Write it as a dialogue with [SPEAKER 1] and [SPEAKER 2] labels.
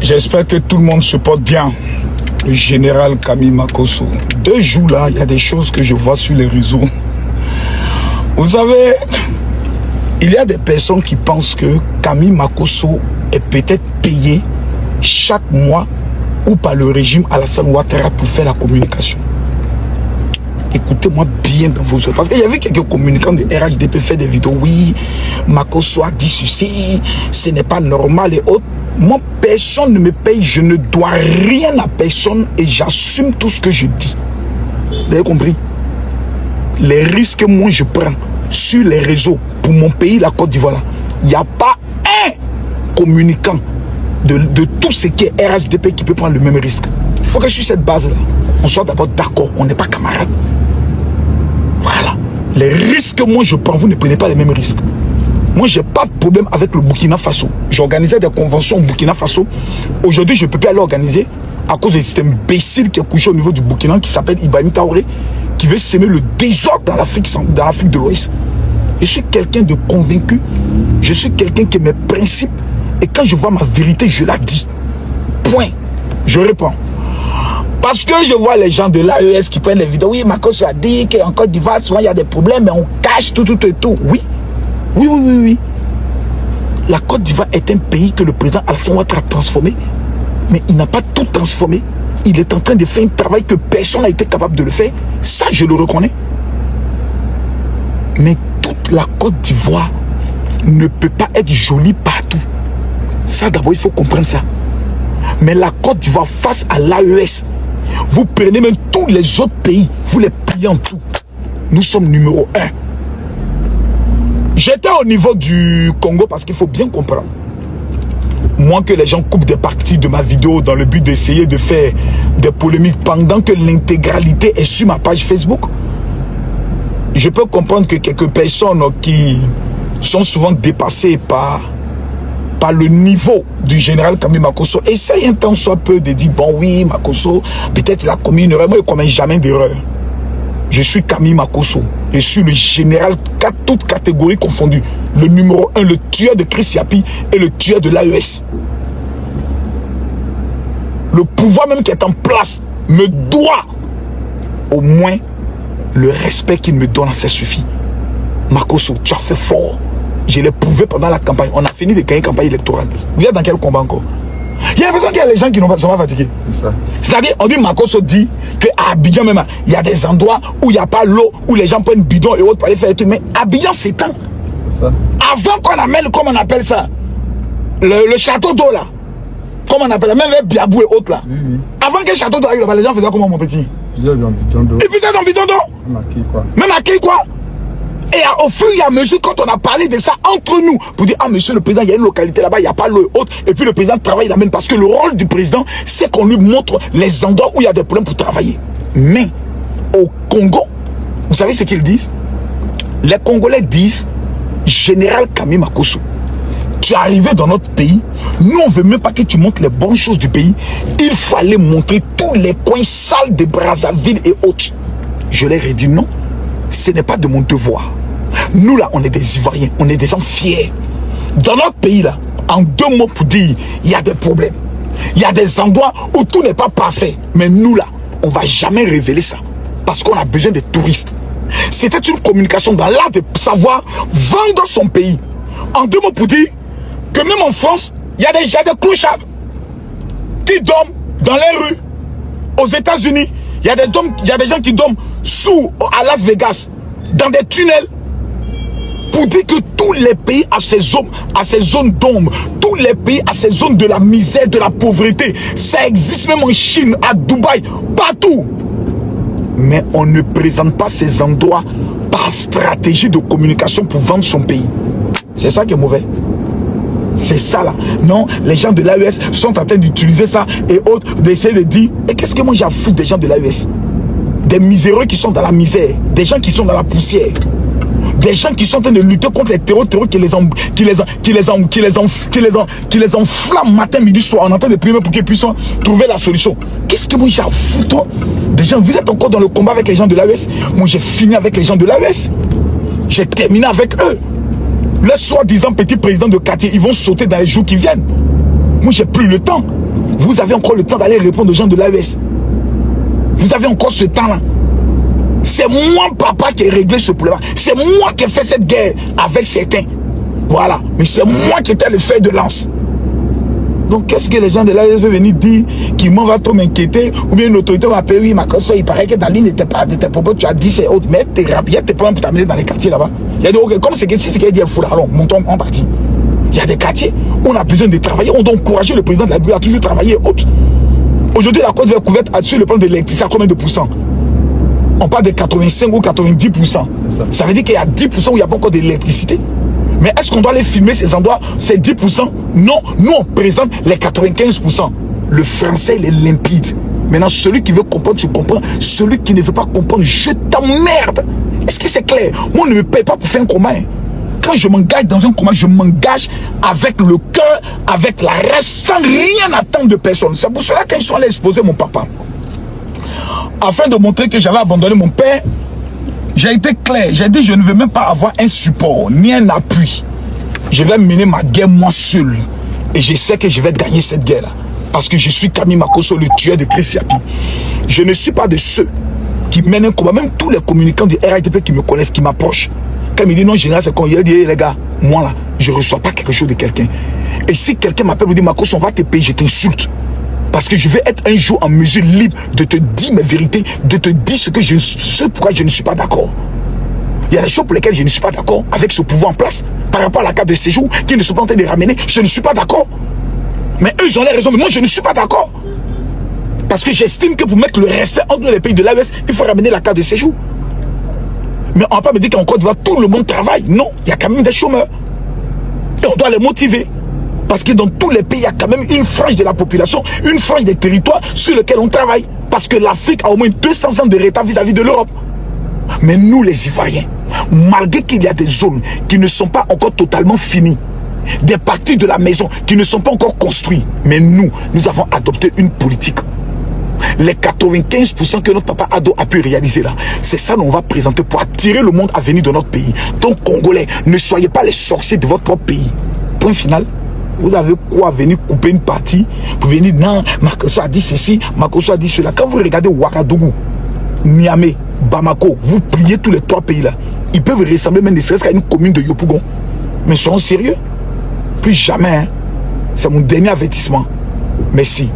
[SPEAKER 1] J'espère que tout le monde se porte bien. Le général Camille Makosso. 2 jours là, il y a des choses que je vois sur les réseaux. Vous savez, il y a des personnes qui pensent que Camille Makosso est peut-être payé chaque mois ou par le régime Alassane Ouattara pour faire la communication. Écoutez-moi bien dans vos oreilles. Parce qu'il y avait quelques communicants de RHDP faire des vidéos. Oui, Makosso a dit ceci, ce n'est pas normal et autres. Moi, personne ne me paye, je ne dois rien à personne et j'assume tout ce que je dis. Vous avez compris? Les risques que moi je prends sur les réseaux pour mon pays, la Côte d'Ivoire, il n'y a pas un communicant de tout ce qui est RHDP qui peut prendre le même risque. Il faut que sur cette base-là, on soit d'abord d'accord, on n'est pas camarades. Voilà. Les risques que moi je prends, vous ne prenez pas les mêmes risques. Moi, j'ai pas de problème avec le Burkina Faso. J'organisais des conventions au Burkina Faso. Aujourd'hui, je ne peux plus aller organiser à cause de cet imbécile qui est couché au niveau du Burkina, qui s'appelle Ibrahim Traoré, qui veut semer le désordre dans l'Afrique de l'Ouest. Je suis quelqu'un de convaincu. Je suis quelqu'un qui a mes principes. Et quand je vois ma vérité, je la dis. Point. Je réponds. Parce que je vois les gens de l'AES qui prennent les vidéos. Oui, Makosso a dit qu'en Côte d'Ivoire, souvent il y a des problèmes, mais on cache tout et tout. Oui. Oui. La Côte d'Ivoire est un pays que le président Alassane Ouattara a transformé, mais il n'a pas tout transformé. Il est en train de faire un travail que personne n'a été capable de le faire. Ça, je le reconnais. Mais toute la Côte d'Ivoire ne peut pas être jolie partout. Ça, d'abord, il faut comprendre ça. Mais la Côte d'Ivoire face à l'AES, vous prenez même tous les autres pays, vous les pliez en tout. Nous sommes numéro 1. J'étais au niveau du Congo parce qu'il faut bien comprendre. Moi, que les gens coupent des parties de ma vidéo dans le but d'essayer de faire des polémiques pendant que l'intégralité est sur ma page Facebook, je peux comprendre que quelques personnes qui sont souvent dépassées par le niveau du général Camille Makosso essayent un temps soit peu de dire, bon oui, Makosso, peut-être il a commis une erreur. Moi, je ne commets jamais d'erreur. Je suis Camille Makosso. Je suis le général, toutes catégories confondues. Le numéro 1, le tueur de Chris Yapi et le tueur de l'AES. Le pouvoir même qui est en place me doit au moins le respect qu'il me donne, ça suffit. Makosso, tu as fait fort. Je l'ai prouvé pendant la campagne. On a fini de gagner une campagne électorale. Vous êtes dans quel combat encore? Il y a l'impression qu'il y a les gens qui ne sont pas fatigués. C'est-à-dire, on dit, Makosso dit qu'à Abidjan même, il y a des endroits où il n'y a pas l'eau, où les gens prennent bidon et autres pour aller faire des trucs. Mais Abidjan s'étend. Avant qu'on amène, comment on appelle ça, le château d'eau là, comment on appelle ça, même les Biabou et autres là. Oui. Avant que le château d'eau arrive là, les gens faisaient comment, mon petit? Ils faisaient dans bidon d'eau. Ils faisaient dans bidon d'eau. Même à qui quoi? Et au fur et à mesure, quand on a parlé de ça entre nous, pour dire, ah monsieur le président, il y a une localité là-bas, il n'y a pas l'eau et autres, et puis le président travaille là-même, parce que le rôle du président, c'est qu'on lui montre les endroits où il y a des problèmes pour travailler. Mais, au Congo, vous savez ce qu'ils disent? Les Congolais disent, général Camille Makosso, tu es arrivé dans notre pays, nous on veut même pas que tu montres les bonnes choses du pays, il fallait montrer tous les coins sales de Brazzaville et autres. Je leur ai dit non, ce n'est pas de mon devoir. Nous là, on est des Ivoiriens, on est des gens fiers. Dans notre pays là, en 2 mots pour dire, il y a des problèmes. Il y a des endroits où tout n'est pas parfait. Mais nous là, on ne va jamais révéler ça. Parce qu'on a besoin des touristes. C'était une communication dans l'art de savoir vendre son pays. En 2 mots pour dire que même en France, il y a des clochards qui dorment dans les rues. Aux États-Unis, il y a des gens qui dorment à Las Vegas, dans des tunnels. Pour dire que tous les pays à ces zones d'ombre, tous les pays à ces zones de la misère, de la pauvreté, ça existe même en Chine, à Dubaï, partout. Mais on ne présente pas ces endroits par stratégie de communication pour vendre son pays. C'est ça qui est mauvais. C'est ça là. Non, les gens de l'AES sont en train d'utiliser ça et autres, d'essayer de dire, et qu'est-ce que moi j'ai à foutre des gens de l'AES? Des miséreux qui sont dans la misère, des gens qui sont dans la poussière. Des gens qui sont en train de lutter contre les terroristes qui les enflamment matin, midi, soir. On est en train de prier pour qu'ils puissent trouver la solution. Qu'est-ce que moi j'ai à foutre? Des gens, vous êtes encore dans le combat avec les gens de l'AES. Moi j'ai fini avec les gens de l'AES. J'ai terminé avec eux. Les soi-disant petits présidents de quartier, ils vont sauter dans les jours qui viennent. Moi j'ai plus le temps. Vous avez encore le temps d'aller répondre aux gens de l'AES. Vous avez encore ce temps-là. C'est moi, papa, qui ai réglé ce problème. C'est moi qui ai fait cette guerre avec certains. Voilà. Mais c'est moi qui étais le fer de lance. Donc, qu'est-ce que les gens de l'AES veulent venir dire qui m'en va trop m'inquiéter? Ou bien une autorité m'a appelé, oui, ma console, il paraît que ta ligne n'était pas de tes propos, tu as dit c'est autre. Mais t'es rapide, t'es pas pour t'amener dans les quartiers là-bas. Il y a des, okay, comme c'est que si c'est qu'il dit, alors, montons en partie. Il y a des quartiers où on a besoin de travailler. On doit encourager le président de la République à toujours travailler autre. Aujourd'hui, la Côte d'Ivoire est couverte sur le plan de l'électricité à combien de pourcents? On parle de 85 ou 90%. Ça veut dire qu'il y a 10% où il n'y a pas encore d'électricité. Mais est-ce qu'on doit aller filmer ces endroits, ces 10%? Non, nous on présente les 95%. Le français, il est limpide. Maintenant, celui qui veut comprendre, tu comprends. Celui qui ne veut pas comprendre, je t'emmerde. Est-ce que c'est clair? Moi, on ne me paye pas pour faire un combat. Hein. Quand je m'engage dans un combat, je m'engage avec le cœur, avec la rage, sans rien attendre de personne. C'est pour cela qu'ils sont allés exposer mon papa. Afin de montrer que j'avais abandonné mon père, j'ai été clair. J'ai dit, je ne veux même pas avoir un support, ni un appui. Je vais mener ma guerre moi seul. Et je sais que je vais gagner cette guerre-là. Parce que je suis Camille Makosso, le tueur de Chris Yapi. Je ne suis pas de ceux qui mènent un combat. Même tous les communicants du RITP qui me connaissent, qui m'approchent. Quand ils me disent non, général, c'est quand il dit, hey, les gars, moi là, je ne reçois pas quelque chose de quelqu'un. Et si quelqu'un m'appelle et me dit, Makosso, on va te payer, je t'insulte. Parce que je vais être un jour en mesure libre de te dire mes vérités, de te dire ce pourquoi je ne suis pas d'accord. Il y a des choses pour lesquelles je ne suis pas d'accord avec ce pouvoir en place. Par rapport à la carte de séjour, qui ne sont pas en train de ramener, je ne suis pas d'accord. Mais eux, ils ont raison, mais moi, je ne suis pas d'accord. Parce que j'estime que pour mettre le respect entre les pays de l'AES, il faut ramener la carte de séjour. Mais on ne va pas me dire qu'en Côte d'Ivoire, tout le monde travaille. Non, il y a quand même des chômeurs. Et on doit les motiver. Parce que dans tous les pays, il y a quand même une frange de la population, une frange des territoires sur lesquels on travaille. Parce que l'Afrique a au moins 200 ans de retard vis-à-vis de l'Europe. Mais nous, les Ivoiriens, malgré qu'il y a des zones qui ne sont pas encore totalement finies, des parties de la maison qui ne sont pas encore construites, mais nous avons adopté une politique. Les 95% que notre papa Ado a pu réaliser là, c'est ça qu'on va présenter pour attirer le monde à venir de notre pays. Donc, Congolais, ne soyez pas les sorciers de votre propre pays. Point final. Vous avez quoi venir couper une partie pour venir, non, Makosso a dit ceci, Makosso a dit cela. Quand vous regardez Ouagadougou, Niamey, Bamako, vous pliez tous les trois pays là. Ils peuvent ressembler même ne serait-ce qu'à une commune de Yopougon. Mais seront sérieux? Plus jamais. Hein. C'est mon dernier avertissement. Merci.